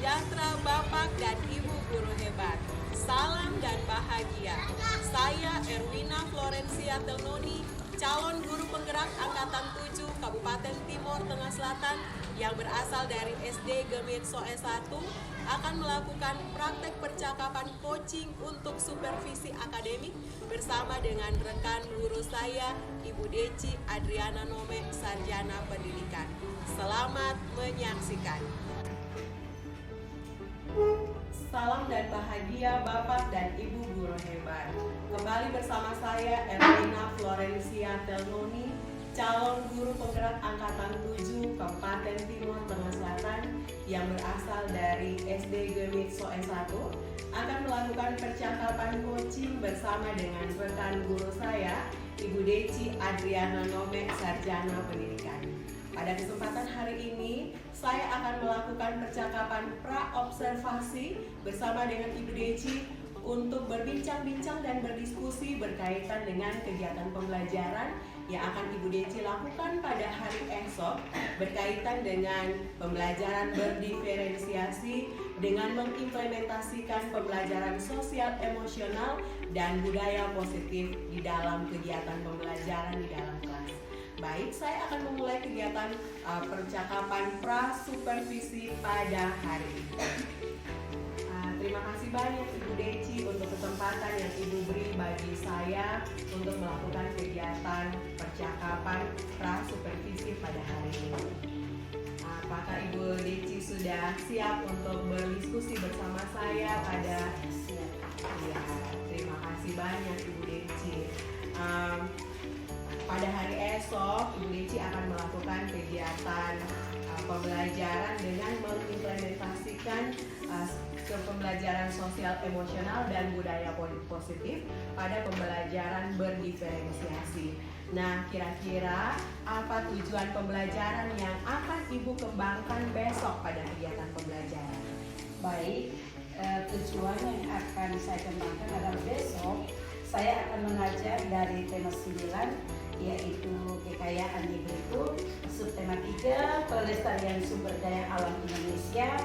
sejahtera Bapak dan Ibu guru hebat. Salam dan bahagia. Saya Erwina Florencia Telnoni, calon guru penggerak Angkatan 7 Kabupaten Timor Tengah Selatan yang berasal dari SD Gemitso S1 akan melakukan praktek percakapan coaching untuk supervisi akademik bersama dengan rekan guru saya, Ibu Deci Adriana Nome, Sarjana Pendidikan. Selamat menyaksikan. Salam dan bahagia Bapak dan Ibu guru hebat. Kembali bersama saya Erwina Florencia Telnoni, calon guru penggerak Angkatan 7 Kabupaten Timor Tengah Selatan yang berasal dari SD Gemitso S1 akan melakukan percakapan coaching bersama dengan rekan guru saya, Ibu Deci Adriana Nome, Sarjana Pendidikan. Pada kesempatan hari ini, saya akan melakukan percakapan pra-observasi bersama dengan Ibu Deci untuk berbincang-bincang dan berdiskusi berkaitan dengan kegiatan pembelajaran yang akan Ibu Deci lakukan pada hari esok berkaitan dengan pembelajaran berdiferensiasi dengan mengimplementasikan pembelajaran sosial emosional dan budaya positif di dalam kegiatan pembelajaran di dalam kelas. Baik, saya akan memulai kegiatan percakapan pra-supervisi pada hari ini. Terima kasih banyak Ibu Deci untuk kesempatan yang Ibu beri bagi saya untuk melakukan kegiatan percakapan pra-supervisi pada hari ini. Apakah Ibu Deci sudah siap untuk berdiskusi bersama saya pada ya, terima kasih banyak Ibu Deci. Pada hari esok, Ibu Deci akan melakukan kegiatan pembelajaran dengan mengimplementasikan pembelajaran sosial emosional dan budaya positif pada pembelajaran berdiferensiasi. Nah, kira-kira apa tujuan pembelajaran yang akan Ibu kembangkan besok pada kegiatan pembelajaran? Baik, tujuan yang akan saya kembangkan adalah besok saya akan mengajar dari tema 9 yaitu kekayaan hidup, subtema 3 pelestarian sumber daya alam Indonesia,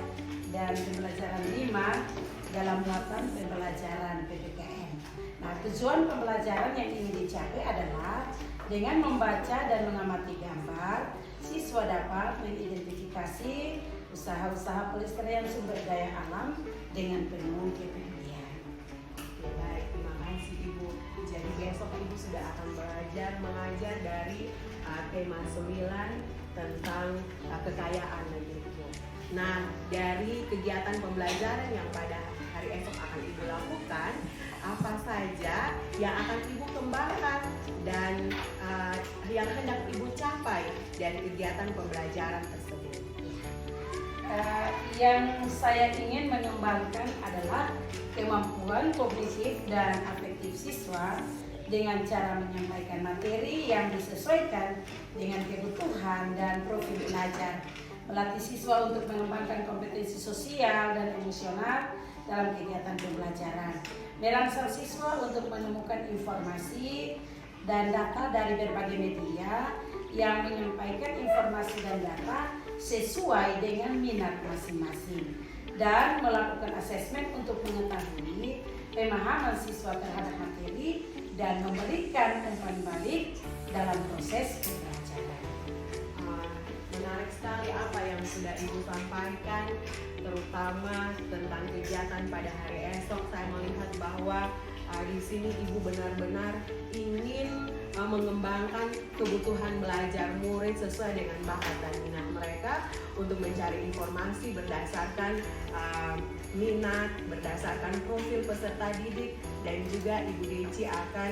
dan pembelajaran 5 dalam muatan pembelajaran PPKN. Nah, tujuan pembelajaran yang ingin dicapai adalah dengan membaca dan mengamati gambar, siswa dapat mengidentifikasi usaha-usaha pelestarian sumber daya alam dengan penuh kepedulian. Baik, terima kasih Ibu. Jadi besok Ibu sudah akan mengajar dari tema 9 tentang kekayaan begitu. Nah, dari kegiatan pembelajaran yang pada hari esok akan Ibu lakukan, apa saja yang akan Ibu kembangkan dan yang hendak Ibu capai dari kegiatan pembelajaran tersebut? Yang saya ingin mengembangkan adalah kemampuan kognitif dan afektif siswa dengan cara menyampaikan materi yang disesuaikan dengan kebutuhan dan profil belajar, melatih siswa untuk mengembangkan kompetensi sosial dan emosional dalam kegiatan pembelajaran, merangsang siswa untuk menemukan informasi dan data dari berbagai media yang menyampaikan informasi dan data sesuai dengan minat masing-masing, dan melakukan asesmen untuk mengetahui pemahaman siswa terhadap materi dan memberikan umpan balik dalam proses pembelajaran. Menarik sekali apa yang sudah Ibu sampaikan, terutama tentang kegiatan pada hari esok. Saya melihat bahwa di sini Ibu benar-benar ingin mengembangkan kebutuhan belajar murid sesuai dengan bakat dan minat mereka untuk mencari informasi berdasarkan minat, berdasarkan profil peserta didik, dan juga Ibu Deci akan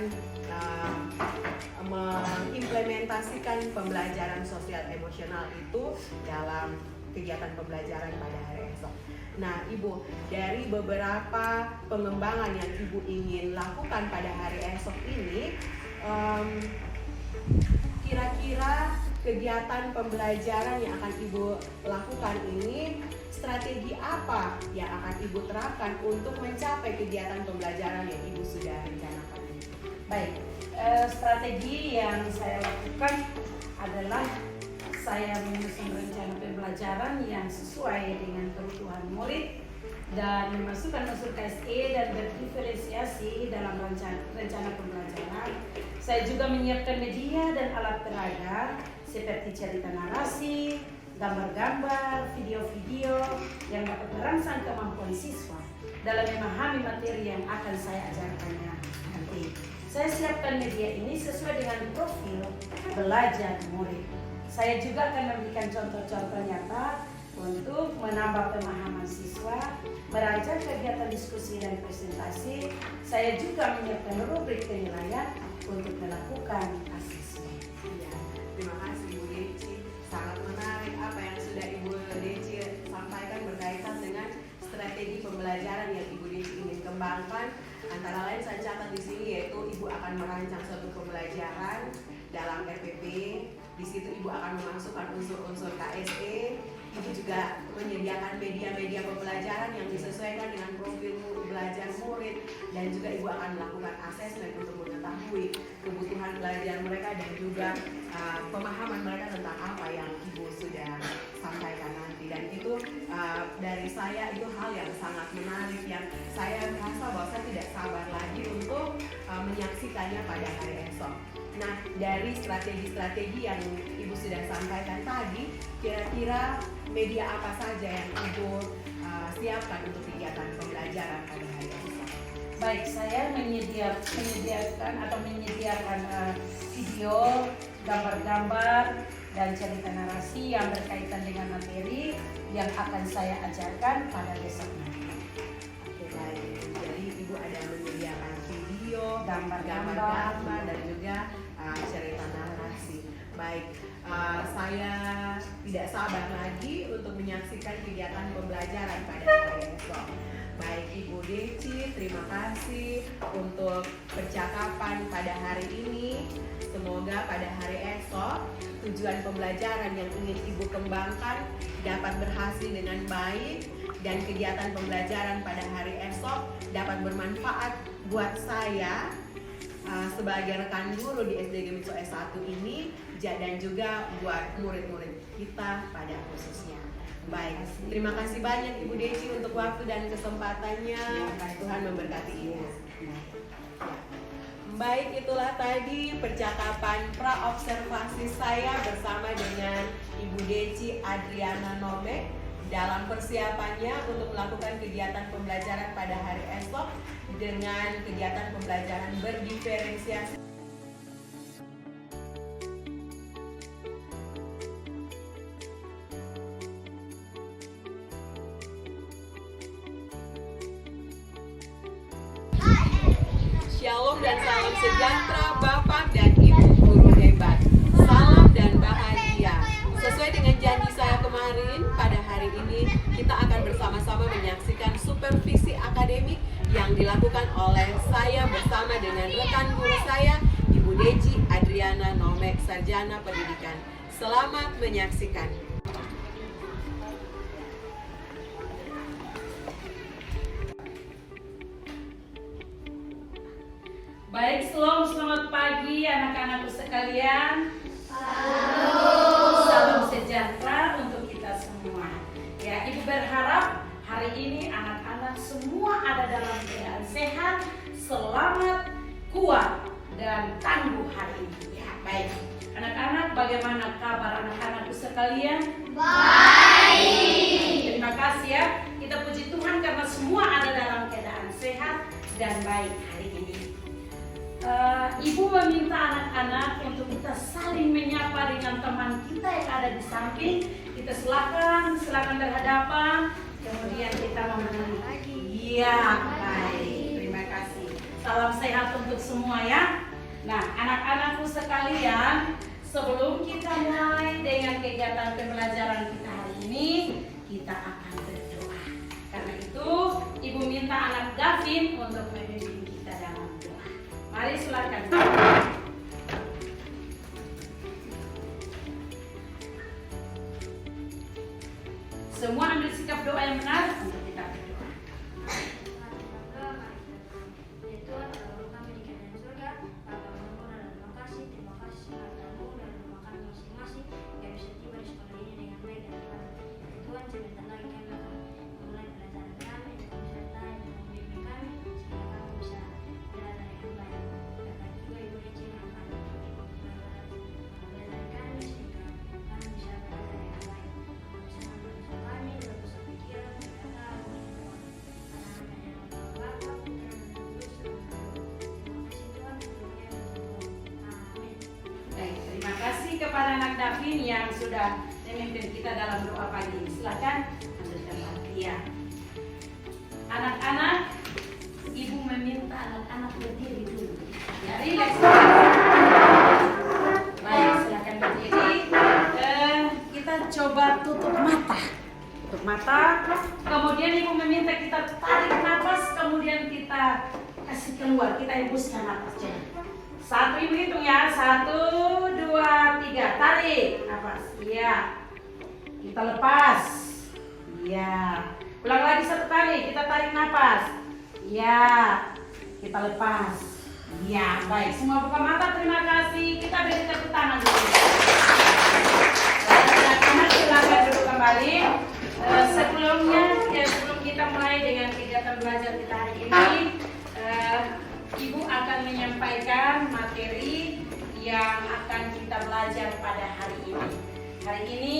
mengimplementasikan pembelajaran sosial emosional itu dalam kegiatan pembelajaran pada hari esok. Nah, Ibu, dari beberapa pengembangan yang Ibu ingin lakukan pada hari esok ini, kira-kira kegiatan pembelajaran yang akan Ibu lakukan ini, strategi apa yang akan Ibu terapkan untuk mencapai kegiatan pembelajaran yang Ibu sudah rencanakan? Baik, strategi yang saya lakukan adalah saya menyusun rencana pembelajaran yang sesuai dengan kebutuhan murid dan memasukkan unsur KSE dan berdiferensiasi dalam rencana pembelajaran. Saya juga menyiapkan media dan alat peraga seperti cerita narasi, gambar-gambar, video-video yang dapat merangsang kemampuan siswa dalam memahami materi yang akan saya ajarkannya nanti. Saya siapkan media ini sesuai dengan profil belajar murid. Saya juga akan memberikan contoh-contoh nyata untuk menambah pemahaman siswa, merancang kegiatan diskusi dan presentasi. Saya juga menyiapkan rubrik penilaian untuk melakukan asesmen. Ya, terima kasih Ibu Deci. Sangat menarik apa yang sudah Ibu Deci sampaikan berkaitan dengan strategi pembelajaran yang Ibu Deci ingin kembangkan. Antara lain saya catat di sini yaitu Ibu akan merancang suatu pembelajaran dalam RPP. Di situ Ibu akan memasukkan unsur-unsur KSE. Ibu juga menyediakan media-media pembelajaran yang disesuaikan dengan profil belajar murid, dan juga Ibu akan melakukan asesmen untuk mengetahui kebutuhan belajar mereka dan juga pemahaman mereka tentang apa yang Ibu sudah sampaikan nanti. Dan itu dari saya itu hal yang sangat menarik yang saya merasa bahwa saya tidak sabar lagi untuk menyaksikannya pada hari esok. Nah, dari strategi-strategi yang Ibu sudah sampaikan tadi, kira-kira media apa saja yang Ibu siapkan untuk kegiatan pembelajaran pada hari esok? Baik, saya menyediakan video, gambar-gambar, dan cerita narasi yang berkaitan dengan materi yang akan saya ajarkan pada besok nanti. Oke, baik. Jadi Ibu ada menyediakan video, Gambar-gambar, dan juga cerita narasi. Baik, saya tidak sabar lagi untuk menyaksikan kegiatan pembelajaran pada hari esok. Baik Ibu Deci, terima kasih untuk percakapan pada hari ini. Semoga pada hari esok tujuan pembelajaran yang ingin Ibu kembangkan dapat berhasil dengan baik, dan kegiatan pembelajaran pada hari esok dapat bermanfaat buat saya sebagai rekan guru di SDG Mitso S1 ini, dan juga buat murid-murid kita pada khususnya. Baik, terima kasih banyak Ibu Deci untuk waktu dan kesempatannya. Tuhan memberkati Ibu. Baik, itulah tadi percakapan pra-observasi saya bersama dengan Ibu Deci Adriana Nomek dalam persiapannya untuk melakukan kegiatan pembelajaran pada hari esok dengan kegiatan pembelajaran berdiferensiasi. Shalom dan salam sejahtera Bapak dan Ibu guru hebat. Salam dan bahagia. Sesuai dengan janji saya kemarin, pada hari ini kita akan bersama-sama menyaksikan supervisi akademik yang dilakukan oleh saya bersama dengan rekan guru saya, Ibu Deci Adriana Nomek, Sarjana Pendidikan. Selamat menyaksikan. Baik, selamat pagi anak-anakku sekalian. Salam sejahtera untuk kita semua. Ya, Ibu berharap hari ini anak-anak semua ada dalam keadaan sehat, selamat, kuat, dan tangguh hari ini. Ya, baik. Anak-anak, bagaimana kabar anak-anakku sekalian? Baik. Terima kasih ya. Kita puji Tuhan karena semua ada dalam keadaan sehat dan baik hari ini. Ibu meminta anak-anak untuk kita saling menyapa dengan teman kita yang ada di samping. Kita silakan berhadapan. Kemudian kita memenuhi lagi. Iya, baik. Terima kasih. Salam sehat untuk semua ya. Nah, anak-anakku sekalian, sebelum kita mulai dengan kegiatan pembelajaran kita hari ini, kita akan berdoa. Karena itu, Ibu minta anak Davin untuk memimpin kita dalam doa. Mari silakan. Semua ambil sikap doa yang benar untuk kita berdoa. Ya Tuhan, Allah kami di dalam surga, Bapa mengumpul dan terima kasih kepadamu dan rumah kami masing-masing yang bisa tiba di Hakim yang sudah memimpin kita dalam doa pagi ini. Silakan lanjutkan latihan. Anak-anak, Ibu meminta anak-anak berdiri dulu. Dari baik, silakan berdiri. Kita coba tutup mata. Tutup mata. Kemudian Ibu meminta kita tarik nafas, kemudian kita kasih keluar. Kita hembuskan nafas. Satu, Ibu hitung ya. 1, 2, 3. Tarik nafas. Iya. Kita lepas. Iya. Ulang lagi satu kali. Kita tarik nafas. Iya. Kita lepas. Iya. Baik. Semua buka mata. Terima kasih. Kita beri tepuk tangan dulu. Anak-anak silakan duduk kembali. Sebelum kita mulai dengan kegiatan belajar kita hari ini, Ibu akan menyampaikan materi yang akan kita belajar pada hari ini. Hari ini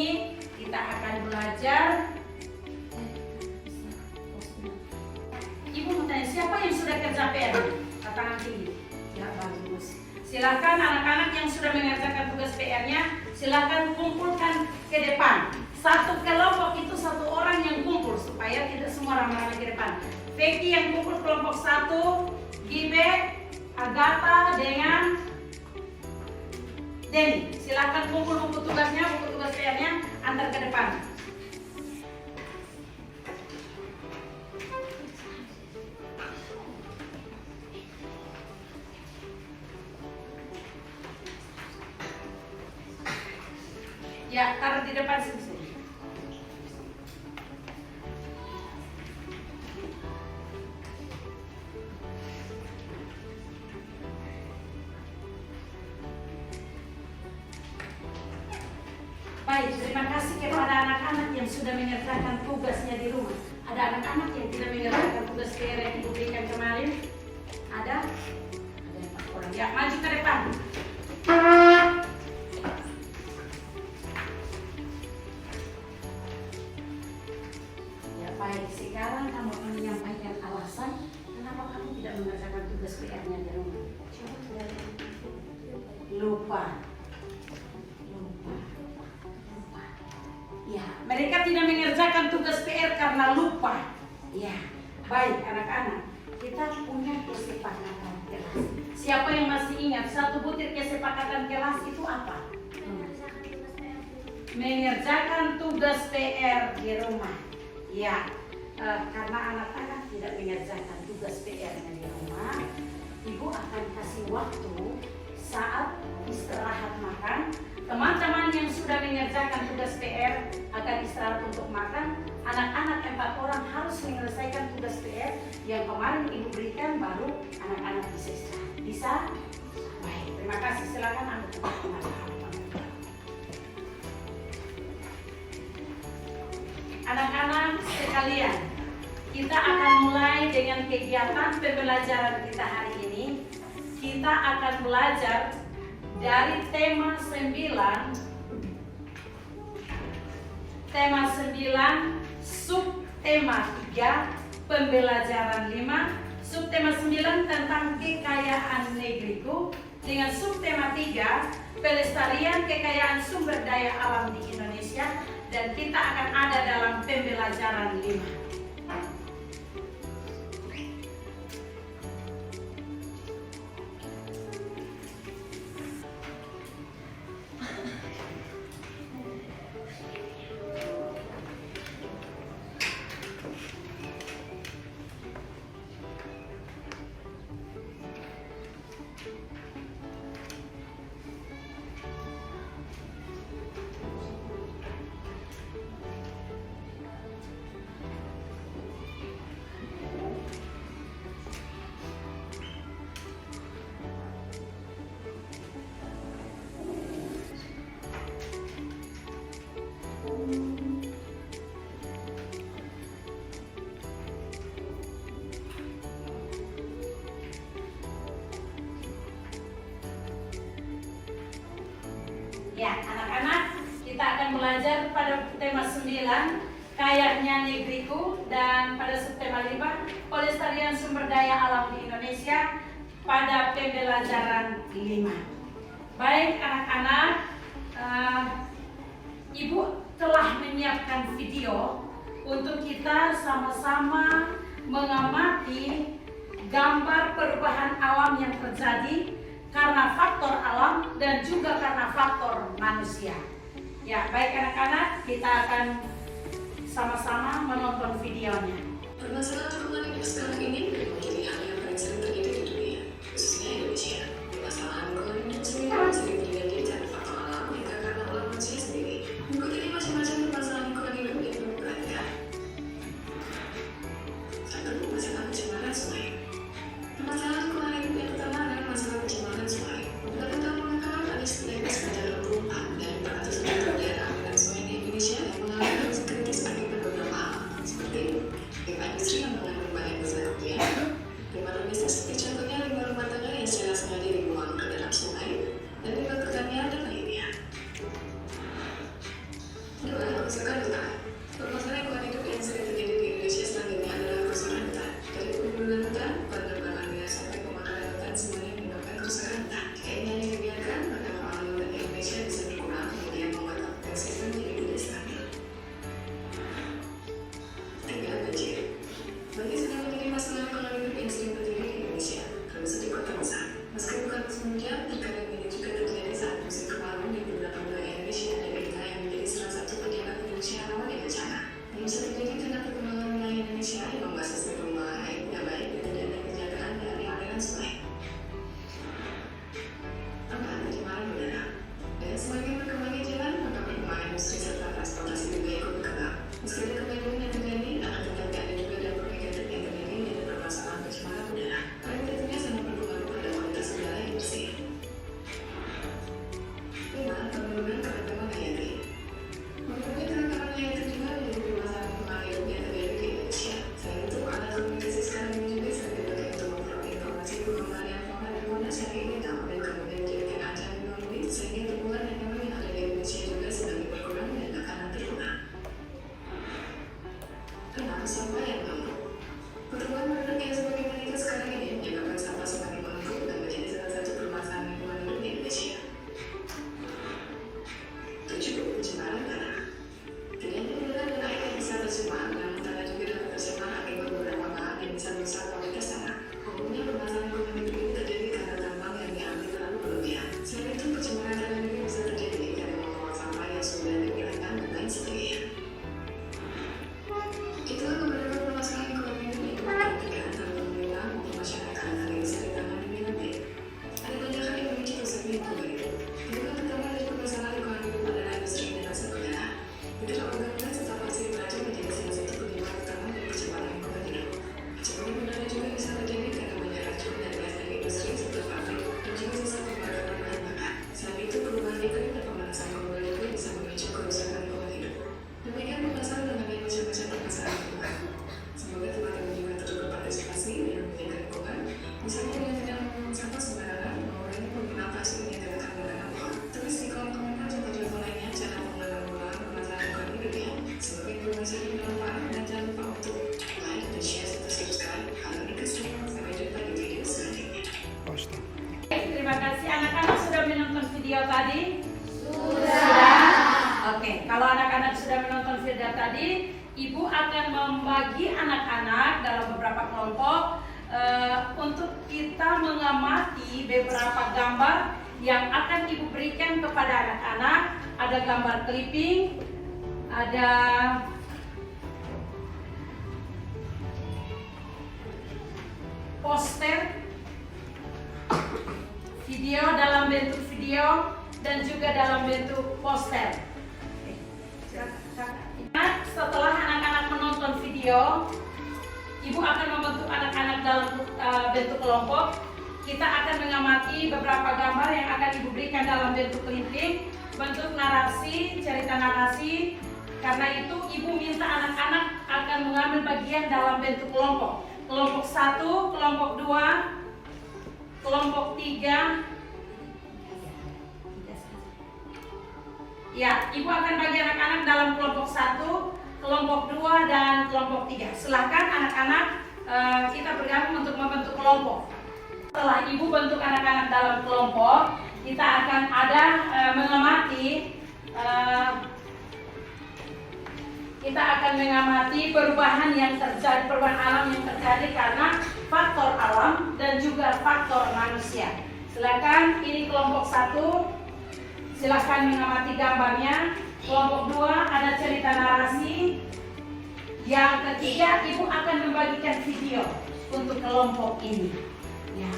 kita akan belajar. Ibu mau tanya, siapa yang sudah kerja PR? Tangan tinggi. Ya, bagus. Silakan anak-anak yang sudah mengerjakan tugas PR-nya, silakan kumpulkan ke depan. Satu kelompok itu satu orang yang kumpul supaya tidak semua ramai-ramai ke depan. Peki yang kumpul kelompok 1, Gibe, Agatha dengan Denny. Silakan kumpul buku tugasnya, buku tugas PR-nya, antar ke depan. Ya, taruh di depan sini. Baik, terima kasih kepada anak-anak yang sudah mengerjakan tugasnya di rumah. Ada anak-anak yang tidak mengerjakan tugas PR yang Ibu berikan kemarin? Ada? Ada 4 orang. Ya, maju ke depan. Ya, baik. Sekarang kamu akan menyampaikan alasan kenapa kamu tidak mengerjakan tugas PR-nya di rumah. Lupa. Ya, mereka tidak mengerjakan tugas PR karena lupa. Ya, baik anak-anak, kita punya kesepakatan kelas. Siapa yang masih ingat 1 butir kesepakatan kelas itu apa? Mengerjakan tugas PR di rumah. Ya, karena anak-anak tidak mengerjakan tugas PR-nya di rumah, Ibu akan kasih waktu saat istirahat makan. Teman-teman yang sudah mengerjakan tugas PR akan istirahat untuk makan. Anak-anak 4 orang harus menyelesaikan tugas PR yang kemarin Ibu berikan, baru anak-anak bisa istirahat. Bisa? Baik, terima kasih. Silakan ambil tempat anak-anak. Anak-anak sekalian, kita akan mulai dengan kegiatan pembelajaran kita hari ini. Kita akan belajar dari tema 9, subtema 3, pembelajaran 5, subtema 9 tentang kekayaan negeriku, dengan subtema 3, pelestarian kekayaan sumber daya alam di Indonesia, dan kita akan ada dalam pembelajaran 5. Ya, anak-anak, kita akan belajar pada tema 9, kayanya negeriku, dan pada subtema 5, pelestarian sumber daya alam di Indonesia, pada pembelajaran 5. Baik anak-anak, Ibu telah menyiapkan video untuk kita sama-sama mengamati gambar perubahan alam yang terjadi karena faktor alam dan juga karena faktor manusia. Ya, baik anak-anak, kita akan sama-sama menonton videonya. Permasalahan lingkungan hidup sekarang ini menjadi hal yang paling sering terjadi di dunia, khususnya Indonesia. Permasalahan lingkungan hidup sendiri sering terjadi karena faktor alam yang karena ulah manusia sendiri. Berikut ini macam-macam permasalahan lingkungan hidup yang perlu diperhatikan. 1. Masalah pencemaran sungai. Permasalahan lingkungan hidup yang pertama adalah masalah pencemaran sungai. Bila kita mengatakan ada setidaknya sekitar 24 dari 400 ribu daerah aliran sungai di Indonesia yang mengalami kondisi kritis akibat beberapa hal, seperti limbah industri yang mengandung banyak zat kimia, limbah domestik seperti contohnya limbah rumah tangga yang secara sengaja dibuang ke dalam sungai, dan limbah pertanian dan lainnya. 2. Kerusakan hutan. Permasalahan lingkungan hidup yang sering terjadi di Indonesia selanjutnya adalah kerusakan hutan. Dari penggunaan hutan, penebangan liar sampai pemakaran hutan semuanya menyebabkan kerusakan hutan. Jika ini hanya dibiarkan, maka pengelolaan hutan di Indonesia bisa berkurang, kemudian membuat ekosistem menjadi tidak stabil. 3. Banjir. Banjir sedang menjadi masalah lingkungan hidup yang sering terjadi di Indonesia, termasuk di kota besar. Meski bukan musim hujan, terkadang ini juga terjadi saat musim kemarau di beberapa wilayah Indonesia dan inilah yang menjadi salah satu penyebab Indonesia rawan bencana. Ini bisa terjadi karena perkembangan wilayah Indonesia yang membahas sistem pembuangan air yang baik dan tidak ada penjagaan dari aliran sungai. 4. Pencemaran udara. Dengan semakin berkembangnya jalan, maka perkembangan industri serta transportasi juga ikut berkembang. Meski ada kemajuan yang terjadi, akan tetapi ada juga dampak negatif yang terjadi dari permasalahan pencemaran udara. Karena tentunya sangat berpengaruh pada kualitas udara yang bersih. 5. Penurunan keragaman hayati. Menurutnya keragaman hayati juga menjadi permasalahan lingkungan hidup yang terjadi di Indonesia. Selain itu, alat komunikasi sekarang ini juga sering dipakai untuk memperoleh informasi perkembangan fauna dan fauna secara ilegal dan kemudian menjadikan ancaman ekonomi sehingga tumbuhan dan hewan yang ada di Indonesia juga semakin berkurang dan akan terpunah. 6. Sampah yang menumpuk. Pertumbuhan penduduk yang semakin meningkat sekarang ini menyebabkan sampah semakin menumpuk dan menjadi salah satu permasalahan lingkungan hidup di Indonesia. 7. Pencemaran tanah. Tidak hanya udara dan air yang bisa tercemar, namun tanah juga dapat tercemar akibat beberapa bahan yang bisa merusak kualitas tanah. Umumnya permasalahan lingkungan hidup ini terjadi karena tambang yang diambil terlalu berlebihan. Selain itu, pencemaran tanah juga bisa terjadi karena membuang sampah yang sudah dipilihkan dan lain sebagainya. Itulah beberapa permasalahan lingkungan hidup yang diperhatikan antara pemerintah maupun masyarakat agar bisa ditangani dengan baik. Ada banyak hal yang memicu rusaknya lingkungan hidup. Yang pertama dari permasalahan lingkungan hidup adalah industri dan asap udara. Udara organik serta pasir beracun menjadi salah satu penyebab utama dari pencemaran lingkungan hidup. Pencemaran udara juga bisa terjadi karena banyak racun dan gas dari industri serta pabrik dan juga sisa pembakaran bahan bakar. Selain itu, perubahan iklim dan pemanasan global juga bisa memicu kerusakan lingkungan hidup. Demikian pembahasan mengenai macam-macam permasalahan lingkungan. Semoga teman-teman juga turut berpartisipasi dalam menjaga lingkungan, misalnya dengan tidak membuang sampah sembarangan, mengurangi penggunaan plastik yang tidak akan menggunakan uang. Tulis di kolom komentar contoh-contoh lainnya cara mengenal permasalahan lingkungan hidup ya. Semoga informasi ini bermanfaat dan jangan lupa untuk like dan share serta subscribe. Halo Nikesnya, sampai jumpa di video selanjutnya. Terima kasih anak-anak sudah menonton video tadi. Sudah. Oke, kalau anak-anak sudah menonton video tadi, Ibu akan membagi anak-anak dalam beberapa kelompok untuk kita mengamati beberapa gambar yang akan Ibu berikan kepada anak-anak. Ada gambar clipping, ada poster, video dalam bentuk video, dan juga dalam bentuk poster. Setelah anak-anak menonton video, Ibu akan membentuk anak-anak dalam bentuk kelompok. Kita akan mengamati beberapa gambar yang akan Ibu berikan dalam bentuk clipping, bentuk narasi, cerita narasi. Karena itu Ibu minta anak-anak akan mengambil bagian dalam bentuk kelompok. Kelompok 1, kelompok 2, kelompok 3. Ya, Ibu akan bagi anak-anak dalam kelompok 1, kelompok 2, dan kelompok 3. Silakan anak-anak kita bergabung untuk membentuk kelompok. Setelah Ibu bentuk anak-anak dalam kelompok, kita akan ada mengamati kita akan mengamati perubahan alam yang terjadi karena faktor alam dan juga faktor manusia. Silakan, ini kelompok 1. Silakan mengamati gambarnya. Kelompok 2 ada cerita narasi. Yang ketiga, Ibu akan membagikan video untuk kelompok ini. Ya.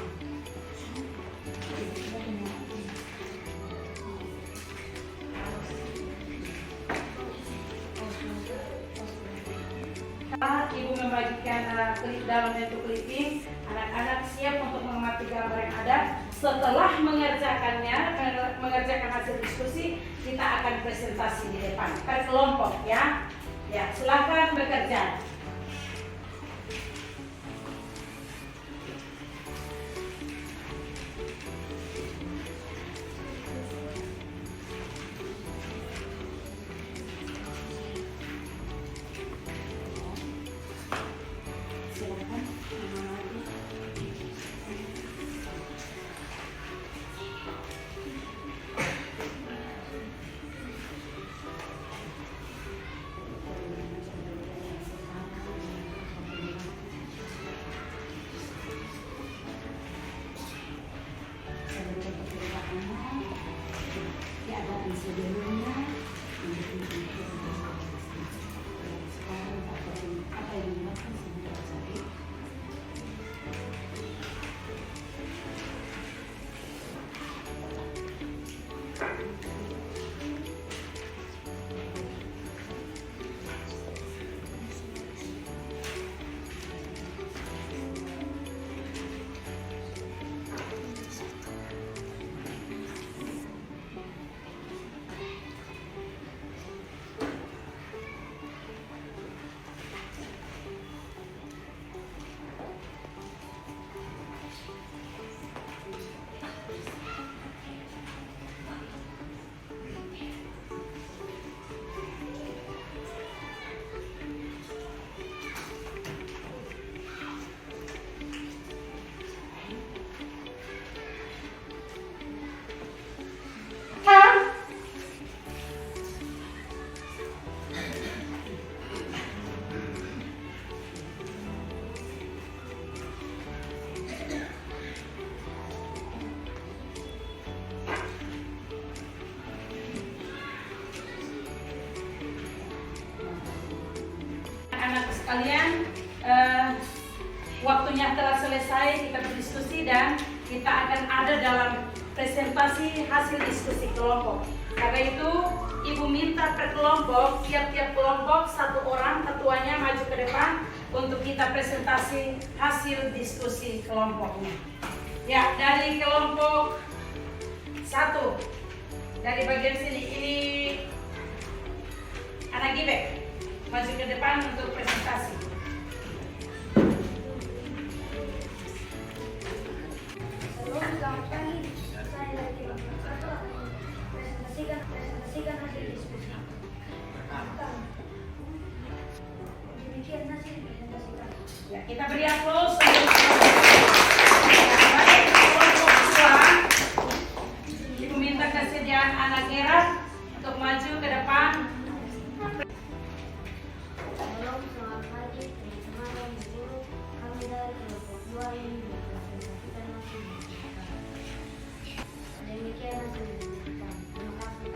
Ibu membagikan klip dalam bentuk clipping. Anak-anak siap untuk mengamati gambar yang ada. Setelah mengerjakan hasil diskusi, kita akan presentasi di depan per kelompok ya. Ya, silakan bekerja. Kalian waktunya telah selesai, kita berdiskusi dan kita akan ada dalam presentasi hasil diskusi kelompok. Karena itu Ibu minta per kelompok, tiap-tiap kelompok 1 orang ketuanya maju ke depan untuk kita presentasi hasil diskusi kelompoknya. Ya, dari kelompok 1 dari bagian sini, ini anak Gibek maju ke depan untuk presentasi. Selamat pagi, saya dari kelompok 1 akan presentasikan hasil diskusi. Demikian hasil presentasi kami. Ya, kita beri aplaus. Baik, kelompok 2, Ibu minta kesediaan anak Gerard untuk maju ke depan. Selamat pagi, teman-teman dan guru. Kami dari kelompok 2 ini mempresentasikan hasil diskusi kami. Demikian hasil diskusi kami. Terima kasih.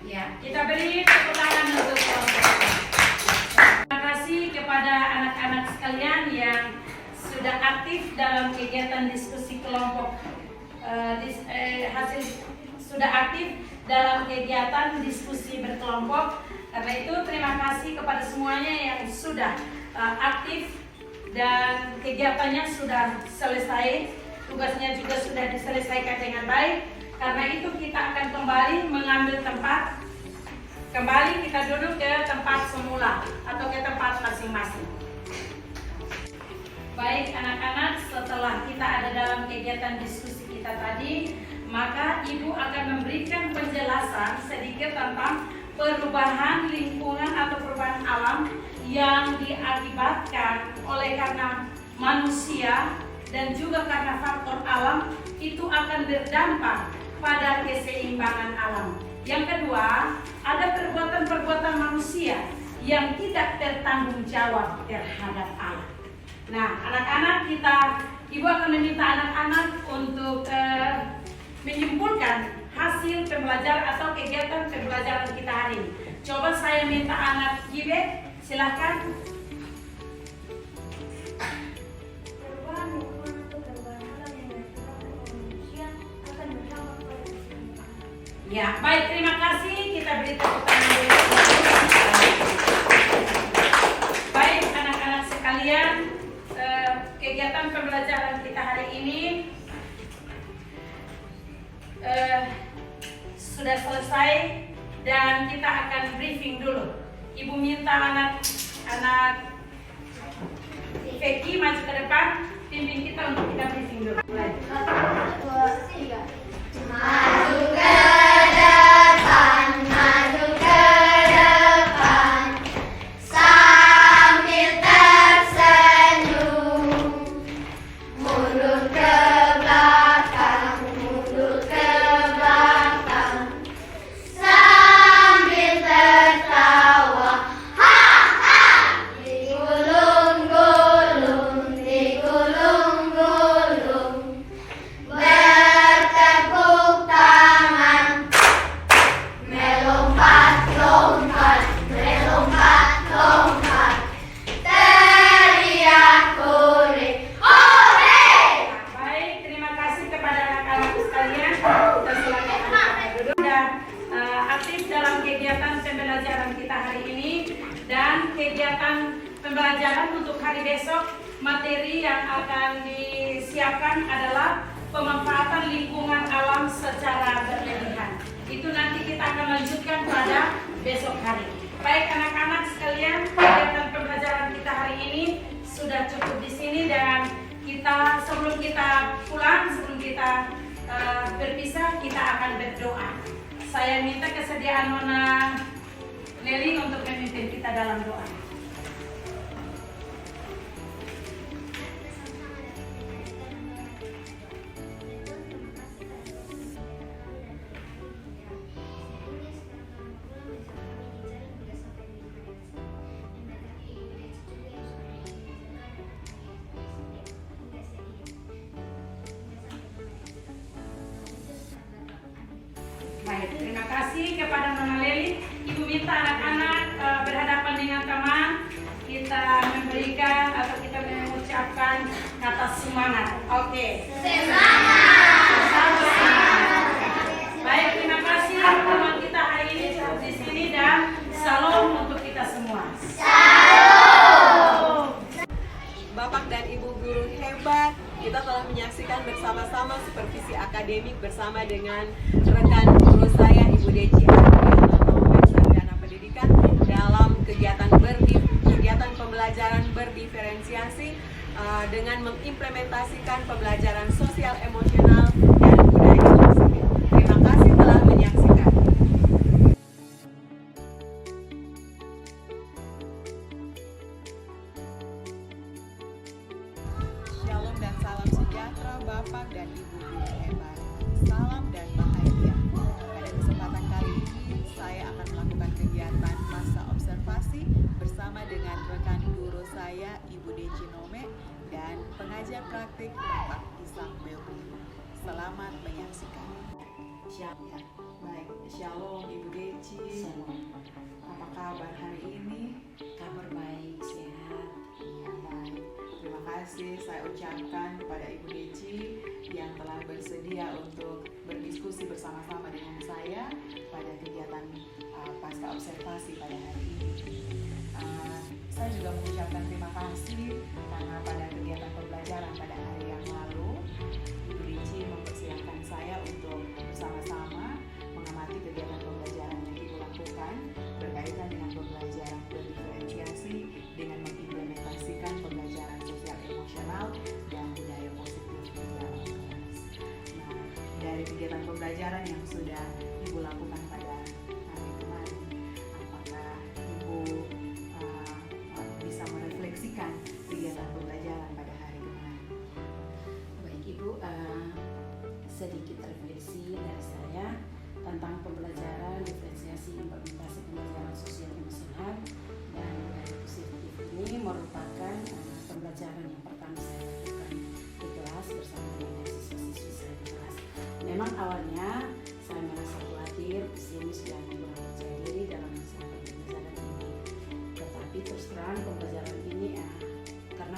Ya, kita beri tepuk tangan untuk kelompok. Terima kasih kepada anak-anak sekalian yang sudah aktif dalam kegiatan diskusi kelompok. Hasil sudah aktif dalam kegiatan diskusi berkelompok. Karena itu terima kasih kepada semuanya yang sudah aktif dan kegiatannya sudah selesai. Tugasnya juga sudah diselesaikan dengan baik. Karena itu kita akan kembali mengambil tempat. Kembali kita duduk ke tempat semula atau ke tempat masing-masing. Baik anak-anak, setelah kita ada dalam kegiatan diskusi kita tadi, maka Ibu akan memberikan penjelasan sedikit tentang perubahan lingkungan atau perubahan alam yang diakibatkan oleh karena manusia dan juga karena faktor alam itu akan berdampak pada keseimbangan alam. Yang kedua, ada perbuatan-perbuatan manusia yang tidak bertanggung jawab terhadap alam. Nah, anak-anak Ibu akan meminta anak-anak untuk menyimpulkan hasil pembelajaran atau kegiatan pembelajaran kita hari ini. Coba saya minta anak Gibe, silahkan. Perubahan lingkungan atau perubahan alam yang diakibatkan oleh manusia akan berdampak pada keseimbangan. Ya, baik, terima kasih. Kita beri tepuk tangan dulu. Baik, anak-anak sekalian, kegiatan pembelajaran kita hari ini sudah selesai dan kita akan briefing dulu. Ibu minta anak Vicky maju ke depan, pimpin kita untuk kita briefing dulu. Mulai. 1, 2, 3. Maju ke depan, maju ke depan, sambil tersenyum. Mundur ke belakang, mundur ke belakang, sambil tertawa. Ha ha! Digulung-gulung, digulung-gulung. Bertepuk tangan, melompat-lompat, melompat-lompat, teriak hore, hore! Baik, terima kasih kepada anak-anak sekalian. Kita silakan anak-anak duduk. Sudah aktif dalam kegiatan pembelajaran kita hari ini dan kegiatan pembelajaran untuk hari besok. Materi yang akan disiapkan adalah pemanfaatan lingkungan alam secara berlebihan. Itu nanti kita akan lanjutkan pada besok hari. Baik anak-anak sekalian, kegiatan pembelajaran kita hari ini sudah cukup di sini dan sebelum kita pulang, sebelum kita berpisah, kita akan berdoa. Saya minta kesediaan Nona Nelly untuk memimpin kita dalam doa. Baik, terima kasih kepada Nona Leli. Ibu minta anak-anak berhadapan dengan teman, kita memberikan atau kita mengucapkan kata semangat. Oke. Semangat. Baik, terima kasih teman kita hari ini cukup di sini dan salam untuk kita semua. Bapak dan Ibu guru hebat, kita telah menyaksikan bersama-sama supervisi akademik bersama dengan rekan guru saya Ibu Deci Sarjana Pendidikan dalam kegiatan pembelajaran berdiferensiasi dengan mengimplementasikan pembelajaran sosial emosional dan budaya sosial. Terima kasih telah menyaksikan. Shalom dan salam sejahtera Bapak dan Ibu guru hebat. Salam dan bahagia. Pada kesempatan kali ini saya akan melakukan kegiatan masa observasi bersama dengan rekan guru saya Ibu Deci Nome dan pengajar praktik Bapak Ishak Belri. Selamat menyaksikan. Shalom. Baik, shalom Ibu Deci. Apa kabar hari ini? Kabar baik, sehat. Ya, baik. Terima kasih saya ucapkan kepada Ibu Deci yang telah bersedia untuk berdiskusi bersama-sama dengan saya pada kegiatan pasca observasi pada hari ini. Saya juga mengucapkan terima kasih karena pada kegiatan pembelajaran pada hari yang lalu Ibu Deci mempersilahkan saya untuk bersama-sama mengamati kegiatan pembelajaran yang Ibu lakukan berkaitan dengan pembelajaran berdiferensiasi dengan mengimplementasikan pembelajaran sosial emosional dan budaya positif di dalam kelas. Nah, dari kegiatan pembelajaran yang sudah Ibu lakukan pada hari kemarin, sedikit refleksi dari saya tentang pembelajaran diferensiasi implementasi pembelajaran sosial emosional, dan nilai positif ini merupakan pembelajaran yang pertama saya lakukan di kelas bersama dengan siswa-siswi saya di kelas. Memang awalnya saya merasa khawatir, pesimis, dan kurang percaya diri dalam melaksanakan pembelajaran ini. Tetapi terus terang pembelajaran ini karena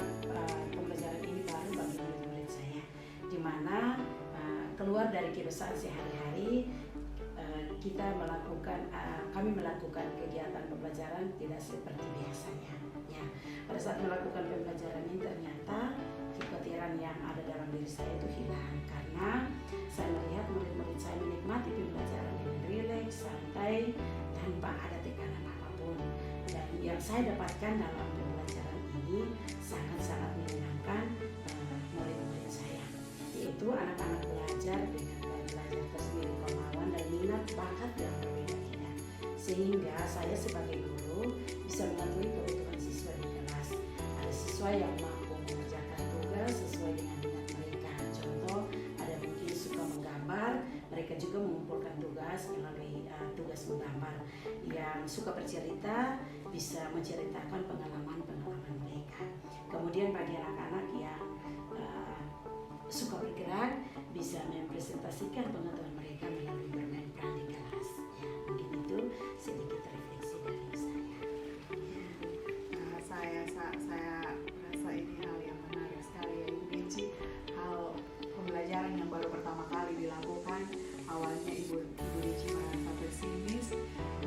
pembelajaran ini baru bagi murid-murid saya, di mana keluar dari kebiasaan sehari-hari kami melakukan kegiatan pembelajaran tidak seperti biasanya. Ya, pada saat melakukan pembelajaran ini ternyata kekhawatiran yang ada dalam diri saya itu hilang, karena saya melihat murid-murid saya menikmati pembelajaran dengan rileks, santai, tanpa ada tekanan apapun. Dan yang saya dapatkan dalam pembelajaran ini sangat-sangat menyenangkan murid-murid saya, yaitu anak-anak belajar dengan gaya belajar tersendiri, kemauan dan minat bakat yang berbeda-beda, sehingga saya sebagai guru bisa mengetahui kebutuhan siswa di kelas. Ada siswa yang mampu mengerjakan tugas sesuai dengan minat mereka. Contoh, ada mungkin suka menggambar, mereka juga mengumpulkan tugas melalui tugas menggambar. Yang suka bercerita bisa menceritakan pengalaman-pengalaman mereka. Kemudian bagi anak-anak yang suka bergerak bisa mempresentasikan pengetahuan mereka melalui bermain peran di kelas. Ya, mungkin itu sedikit refleksi dari saya. Saya rasa ini hal yang menarik sekali ya Ibu Deci. Hal pembelajaran yang baru pertama kali dilakukan, awalnya Ibu Deci merasa pesimis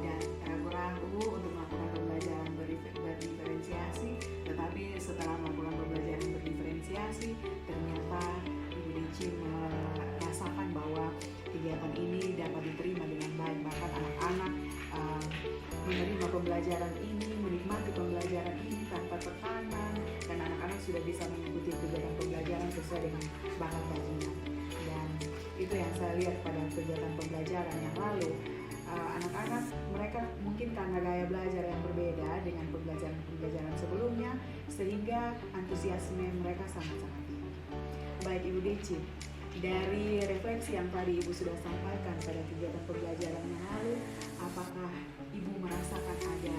dan ragu-ragu untuk melakukan pembelajaran berdiferensiasi, tetapi setelah melakukan pembelajaran berdiferensiasi ternyata Ibu Deci merasakan bahwa kegiatan ini dapat diterima dengan baik, bahkan anak-anak menerima pembelajaran ini, menikmati pembelajaran ini tanpa tekanan, dan anak-anak sudah bisa mengikuti kegiatan pembelajaran sesuai dengan bakat baginya. Dan itu yang saya lihat pada kegiatan pembelajaran yang lalu. Anak-anak mereka mungkin karena gaya belajar yang berbeda dengan pembelajaran sebelumnya, sehingga antusiasme mereka sangat-sangat tinggi. Baik Ibu Deci, dari refleksi yang tadi Ibu sudah sampaikan pada kegiatan pembelajaran yang lalu, apakah Ibu merasakan ada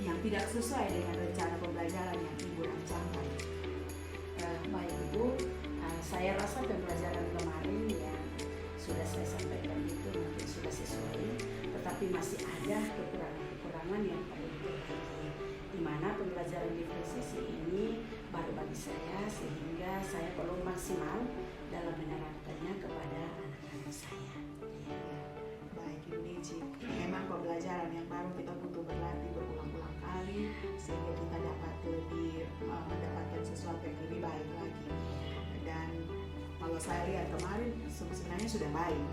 yang tidak sesuai dengan rencana pembelajaran yang Ibu rancangkan? Baik Ibu, saya rasa pembelajaran kemarin yang sudah saya sampaikan itu mungkin sudah sesuai, tetapi masih ada kekurangan yang perlu diperbaiki, di mana pembelajaran diferensiasi ini baru bagi saya, sehingga saya perlu maksimal dalam menerapkannya kepada anak-anak saya. Ya. Baik Ibu Deci, memang pembelajaran yang baru kita butuh berlatih berulang-ulang kali sehingga kita dapat lebih mendapatkan sesuatu yang lebih baik lagi. Dan kalau saya lihat kemarin sebenarnya sudah baik,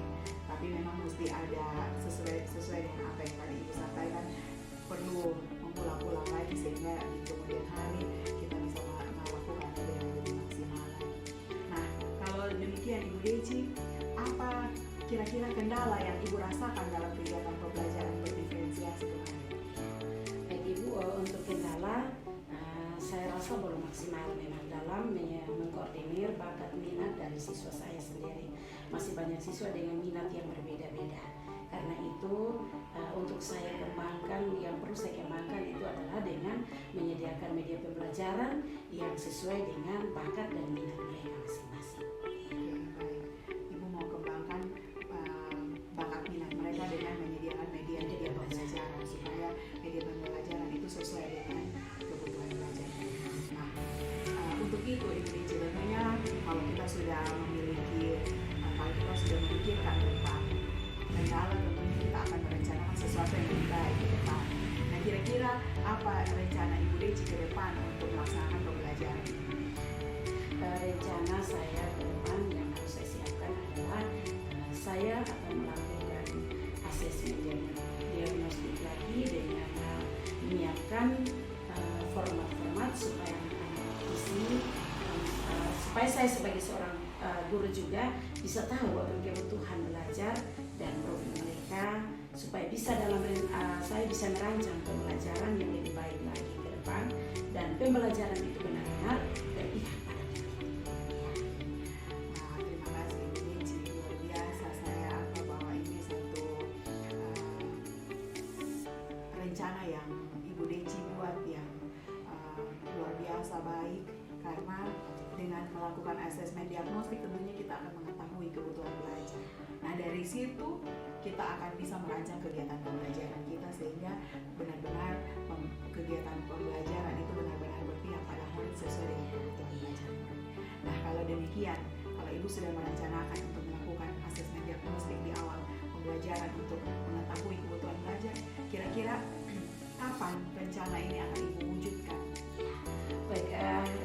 tapi memang mesti ada sesuai dengan apa yang tadi Ibu sampaikan, perlu mengulang-ulang lagi sehingga di kemudian hari kita bisa melakukan dengan lebih maksimal lagi. Nah, kalau demikian Ibu Deci, apa kira-kira kendala yang Ibu rasakan dalam kegiatan pembelajaran berdiferensiasi kemarin? Baik Ibu, untuk kendala saya rasa belum maksimal memang dalam mengkoordinir bakat minat dari siswa saya sendiri. Masih banyak siswa dengan minat yang berbeda-beda. Karena itu untuk saya kembangkan, yang perlu saya kembangkan itu adalah dengan menyediakan media pembelajaran yang sesuai dengan bakat dan minat mereka masing-masing. Oke, baik. Ibu mau kembangkan bakat minat mereka dengan menyediakan media pembelajaran supaya media pembelajaran itu sesuai dengan kebutuhan belajar. Nah, untuk itu Ibu Deci, tentunya kalau kita sudah memikirkan tentang kendala, tentunya kita akan merencanakan sesuatu yang lebih baik ke depan. Nah, kira-kira apa rencana Ibu Deci ke depan untuk melaksanakan pembelajaran ini? Rencana saya ke depan yang harus saya siapkan adalah saya akan melakukan asesmen diagnostik lagi dengan menyiapkan format-format supaya anak-anak di sini, supaya saya sebagai seorang guru juga bisa tahu apa kebutuhan belajar dan profil mereka, supaya bisa saya bisa merancang pembelajaran yang lebih baik lagi ke depan, dan pembelajaran itu benar-benar berpihak pada murid. yang Ibu Deci buat yang luar biasa baik, karena dengan melakukan asesmen diagnostik tentunya kita akan mengetahui kebutuhan belajar. Nah, dari situ kita akan bisa merancang kegiatan pembelajaran kita sehingga benar-benar kegiatan pembelajaran itu benar-benar berpihak pada murid sesuai dengan kebutuhan belajar murid. Nah, kalau demikian, kalau Ibu sudah merencanakan untuk melakukan asesmen diagnostik di awal pembelajaran untuk mengetahui kebutuhan belajar, kira-kira kapan rencana ini akan Ibu wujudkan? Baik,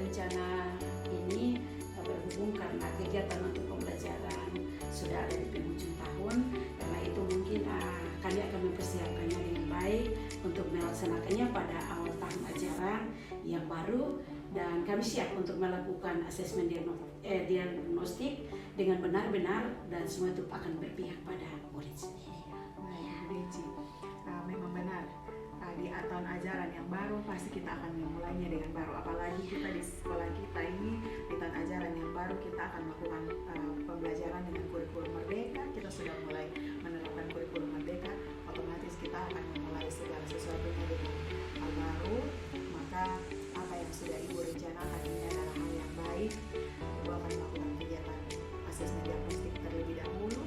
rencana ini berhubung karena kegiatan untuk pembelajaran sudah ada di penghujung tahun. Karena itu mungkin kami akan mempersiapkannya dengan baik untuk melaksanakannya pada awal tahun ajaran yang baru, dan kami siap untuk melakukan asesmen diagnostik dengan benar-benar, dan semua itu akan berpihak pada murid sendiri. Nah, Ibu Deci, memang benar di tahun ajaran yang baru pasti kita akan memulainya dengan baru, apalagi kita di sekolah kita ini di tahun ajaran yang baru kita akan melakukan pembelajaran dengan kurikulum merdeka. Kita sudah mulai menerapkan kurikulum merdeka, otomatis kita akan memulai segala sesuatunya dengan hal baru. Maka apa yang sudah Ibu rencanakan ini adalah hal yang baik. Ibu akan melakukan kegiatan asesmen diagnostik terlebih dahulu,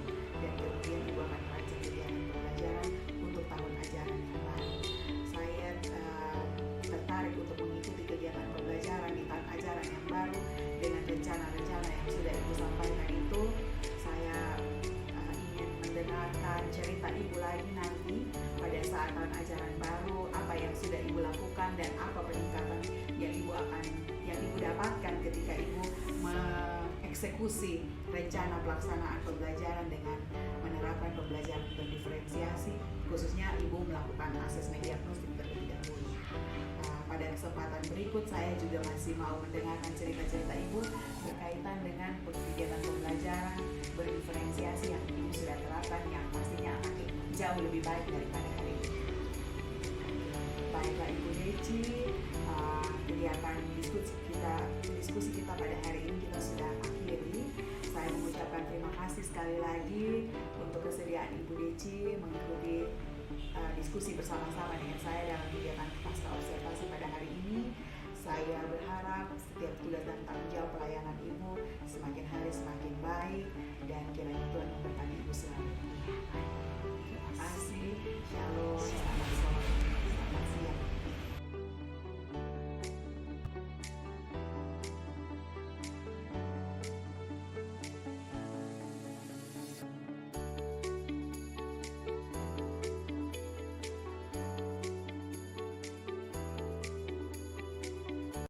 dan kemudian Ibu akan merancang kegiatan pembelajaran untuk tahun ajaran yang baru. Saya tertarik untuk mengikuti kegiatan pembelajaran di tahun ajaran yang baru dengan rencana-rencana yang sudah Ibu sampaikan itu. Saya ingin mendengarkan cerita Ibu lagi nanti pada saat tahun ajaran baru, apa yang sudah Ibu lakukan dan apa peningkatan yang Ibu dapatkan ketika Ibu mengeksekusi rencana pelaksanaan pembelajaran dengan menerapkan pembelajaran berdiferensiasi, khususnya Ibu melakukan asesmen diagnostik terlebih dahulu. Pada kesempatan berikut saya juga masih mau mendengarkan cerita-cerita Ibu berkaitan dengan kegiatan pembelajaran berdiferensiasi yang Ibu sudah terapkan, yang pastinya akan jauh lebih baik daripada hari ini. Baiklah Ibu Deci, kegiatan diskusi kita pada hari ini kita sudah akhiri. Saya mengucapkan terima kasih sekali lagi untuk kesediaan Ibu Deci mengikuti diskusi bersama-sama dengan saya dalam kegiatan pasca observasi pada hari ini. Saya berharap